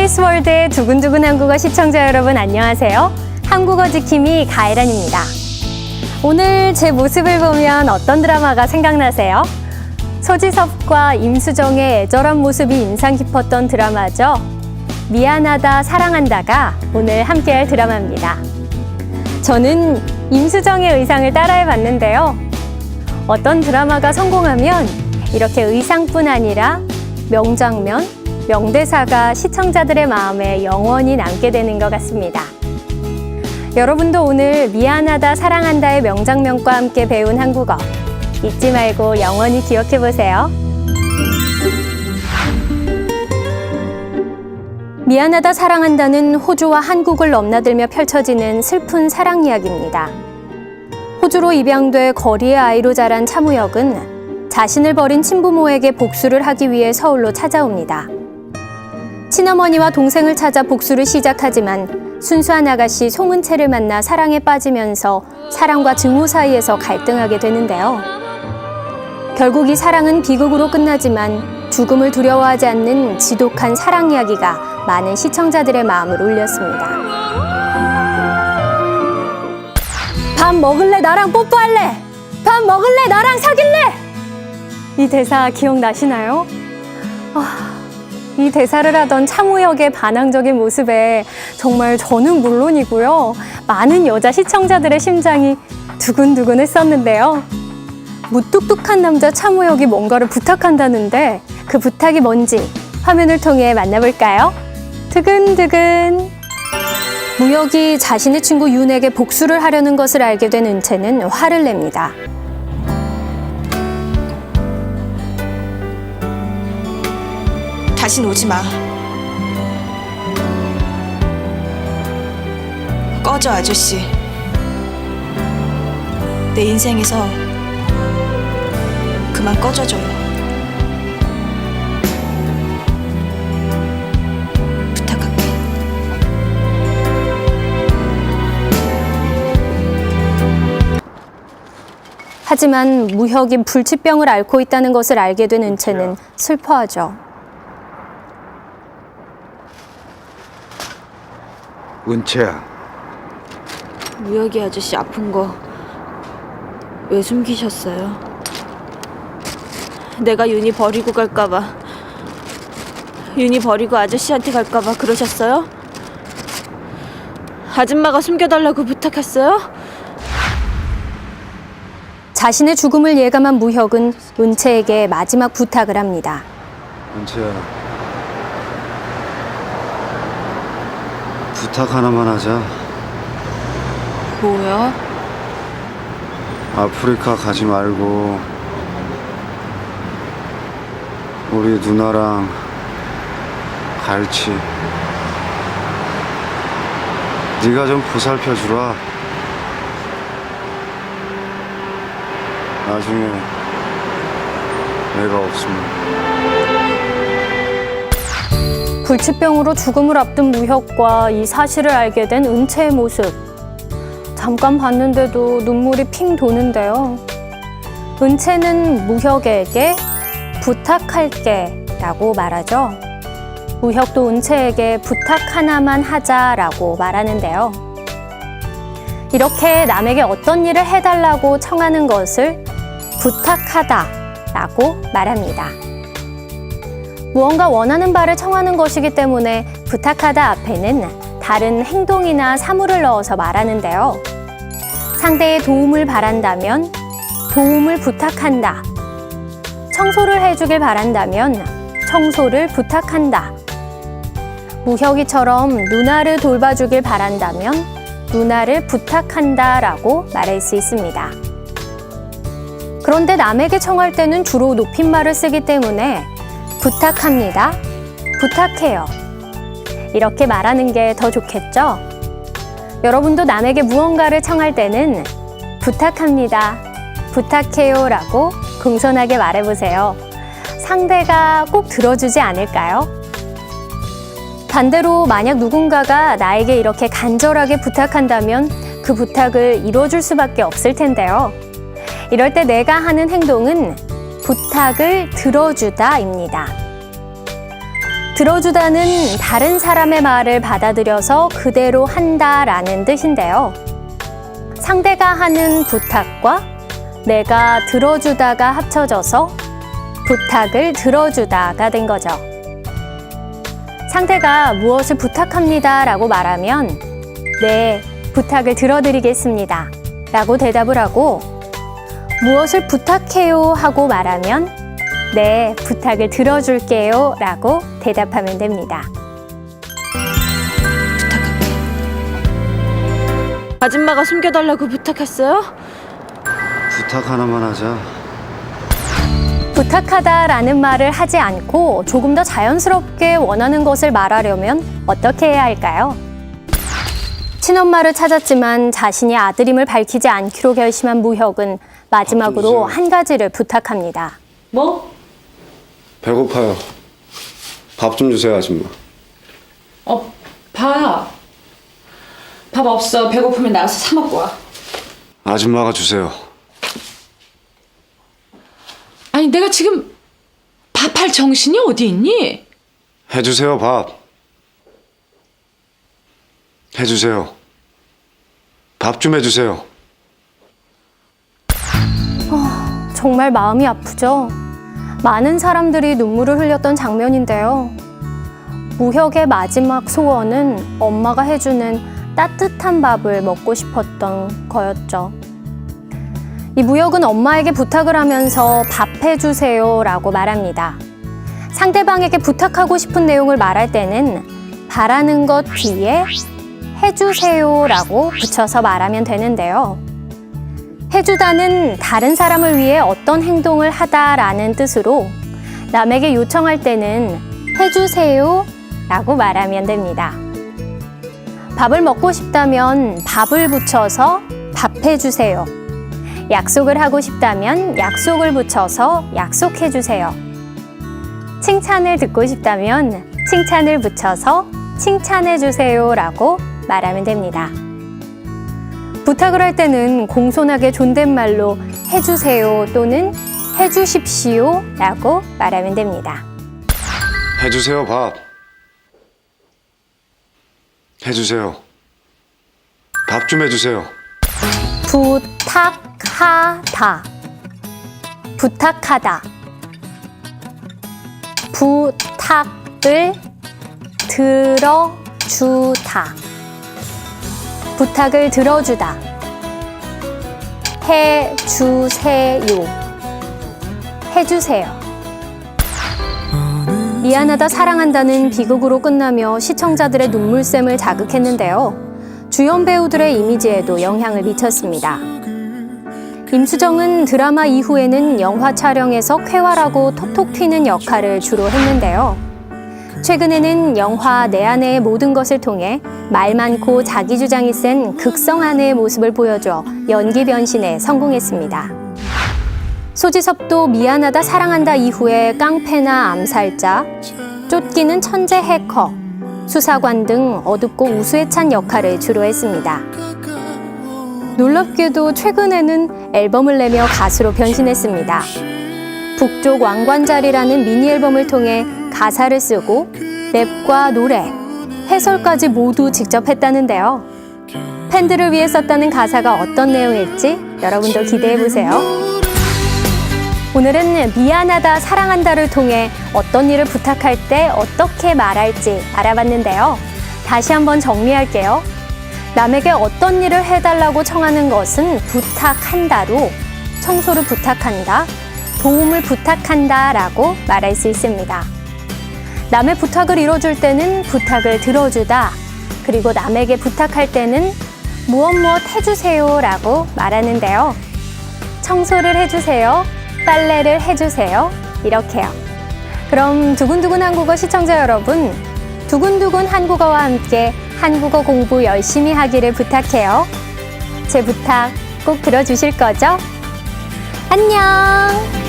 KBS월드의 두근두근 한국어 시청자 여러분 안녕하세요. 한국어 지킴이 가혜란입니다. 오늘 제 모습을 보면 어떤 드라마가 생각나세요? 소지섭과 임수정의 애절한 모습이 인상 깊었던 드라마죠. 미안하다 사랑한다가 오늘 함께할 드라마입니다. 저는 임수정의 의상을 따라해봤는데요. 어떤 드라마가 성공하면 이렇게 의상뿐 아니라 명장면, 명대사가 시청자들의 마음에 영원히 남게 되는 것 같습니다. 여러분도 오늘 미안하다 사랑한다의 명장면과 함께 배운 한국어 잊지 말고 영원히 기억해 보세요. 미안하다 사랑한다는 호주와 한국을 넘나들며 펼쳐지는 슬픈 사랑 이야기입니다. 호주로 입양돼 거리의 아이로 자란 차무혁은 자신을 버린 친부모에게 복수를 하기 위해 서울로 찾아옵니다. 친어머니와 동생을 찾아 복수를 시작하지만 순수한 아가씨 송은채를 만나 사랑에 빠지면서 사랑과 증오 사이에서 갈등하게 되는데요. 결국 이 사랑은 비극으로 끝나지만 죽음을 두려워하지 않는 지독한 사랑 이야기가 많은 시청자들의 마음을 울렸습니다. 밥 먹을래? 나랑 뽀뽀할래? 밥 먹을래? 나랑 사귈래? 이 대사 기억나시나요? 이 대사를 하던 차무혁의 반항적인 모습에 정말 저는 물론이고요. 많은 여자 시청자들의 심장이 두근두근 했었는데요. 무뚝뚝한 남자 차무혁이 뭔가를 부탁한다는데 그 부탁이 뭔지 화면을 통해 만나볼까요? 두근두근. 무혁이 자신의 친구 윤에게 복수를 하려는 것을 알게 된 은채는 화를 냅니다. 다신 오지 마. 꺼져, 아저씨. 내 인생에서 그만 꺼져줘요. 부탁할게. 하지만 무혁이 불치병을 앓고 있다는 것을 알게 된 은채는 슬퍼하죠. 은채야, 무혁이 아저씨 아픈 거 왜 숨기셨어요? 내가 윤이 버리고 갈까봐, 윤이 버리고 아저씨한테 갈까봐 그러셨어요? 아줌마가 숨겨달라고 부탁했어요? 자신의 죽음을 예감한 무혁은 은채에게 마지막 부탁을 합니다. 은채야, 부탁 하나만 하자. 뭐야? 아프리카 가지 말고 우리 누나랑 갈치 네가 좀 보살펴 주라. 나중에 내가 없으면. 불치병으로 죽음을 앞둔 무혁과 이 사실을 알게 된 은채의 모습. 잠깐 봤는데도 눈물이 핑 도는데요. 은채는 무혁에게 부탁할게 라고 말하죠. 무혁도 은채에게 부탁 하나만 하자라고 말하는데요. 이렇게 남에게 어떤 일을 해달라고 청하는 것을 부탁하다 라고 말합니다. 무언가 원하는 바를 청하는 것이기 때문에 부탁하다 앞에는 다른 행동이나 사물을 넣어서 말하는데요. 상대의 도움을 바란다면 도움을 부탁한다. 청소를 해주길 바란다면 청소를 부탁한다. 무혁이처럼 누나를 돌봐주길 바란다면 누나를 부탁한다 라고 말할 수 있습니다. 그런데 남에게 청할 때는 주로 높임말을 쓰기 때문에 부탁합니다. 부탁해요. 이렇게 말하는 게 더 좋겠죠? 여러분도 남에게 무언가를 청할 때는 부탁합니다. 부탁해요 라고 공손하게 말해보세요. 상대가 꼭 들어주지 않을까요? 반대로 만약 누군가가 나에게 이렇게 간절하게 부탁한다면 그 부탁을 이뤄줄 수밖에 없을 텐데요. 이럴 때 내가 하는 행동은 부탁을 들어주다입니다. 들어주다는 다른 사람의 말을 받아들여서 그대로 한다라는 뜻인데요. 상대가 하는 부탁과 내가 들어주다가 합쳐져서 부탁을 들어주다가 된 거죠. 상대가 무엇을 부탁합니다 라고 말하면 네, 부탁을 들어드리겠습니다 라고 대답을 하고 무엇을 부탁해요 하고 말하면 네, 부탁을 들어줄게요 라고 대답하면 됩니다. 아줌마가 숨겨달라고 부탁했어요? 부탁 하나만 하자. 부탁하다라는 말을 하지 않고 조금 더 자연스럽게 원하는 것을 말하려면 어떻게 해야 할까요? 친엄마를 찾았지만 자신이 아들임을 밝히지 않기로 결심한 무혁은 마지막으로 한 가지를 부탁합니다. 뭐? 배고파요. 밥 좀 주세요, 아줌마. 밥 없어. 배고프면 나가서 사 먹고 와. 아줌마가 주세요. 아니 내가 지금 밥할 정신이 어디 있니? 해주세요, 밥. 해주세요. 밥 좀 해주세요. 정말 마음이 아프죠? 많은 사람들이 눈물을 흘렸던 장면인데요. 무혁의 마지막 소원은 엄마가 해주는 따뜻한 밥을 먹고 싶었던 거였죠. 이 무혁은 엄마에게 부탁을 하면서 밥 해주세요 라고 말합니다. 상대방에게 부탁하고 싶은 내용을 말할 때는 바라는 것 뒤에 해주세요 라고 붙여서 말하면 되는데요. 해주다는 다른 사람을 위해 어떤 행동을 하다라는 뜻으로 남에게 요청할 때는 해주세요 라고 말하면 됩니다. 밥을 먹고 싶다면 밥을 붙여서 밥 해주세요. 약속을 하고 싶다면 약속을 붙여서 약속해주세요. 칭찬을 듣고 싶다면 칭찬을 붙여서 칭찬해주세요 라고 말하면 됩니다. 부탁을 할 때는 공손하게 존댓말로 해주세요 또는 해주십시오 라고 말하면 됩니다. 해주세요, 밥. 해주세요. 밥 좀 해주세요. 부탁하다, 부탁하다. 부탁을 들어주다, 부탁을 들어주다. 해주세요, 해주세요. 미안하다 사랑한다는 비극으로 끝나며 시청자들의 눈물샘을 자극했는데요. 주연 배우들의 이미지에도 영향을 미쳤습니다. 임수정은 드라마 이후에는 영화 촬영에서 쾌활하고 톡톡 튀는 역할을 주로 했는데요. 최근에는 영화 내 아내의 모든 것을 통해 말 많고 자기 주장이 센 극성 아내의 모습을 보여줘 연기 변신에 성공했습니다. 소지섭도 미안하다 사랑한다 이후에 깡패나 암살자, 쫓기는 천재 해커, 수사관 등 어둡고 우수에 찬 역할을 주로 했습니다. 놀랍게도 최근에는 앨범을 내며 가수로 변신했습니다. 북쪽 왕관자리라는 미니 앨범을 통해 가사를 쓰고 랩과 노래, 해설까지 모두 직접 했다는데요. 팬들을 위해 썼다는 가사가 어떤 내용일지 여러분도 기대해보세요. 오늘은 미안하다, 사랑한다를 통해 어떤 일을 부탁할 때 어떻게 말할지 알아봤는데요. 다시 한번 정리할게요. 남에게 어떤 일을 해달라고 청하는 것은 부탁한다로 청소를 부탁한다, 도움을 부탁한다 라고 말할 수 있습니다. 남의 부탁을 이뤄줄 때는 부탁을 들어주다, 그리고 남에게 부탁할 때는 무엇 해주세요 라고 말하는데요. 청소를 해주세요, 빨래를 해주세요, 이렇게요. 그럼 두근두근 한국어 시청자 여러분, 두근두근 한국어와 함께 한국어 공부 열심히 하기를 부탁해요. 제 부탁 꼭 들어주실 거죠? 안녕!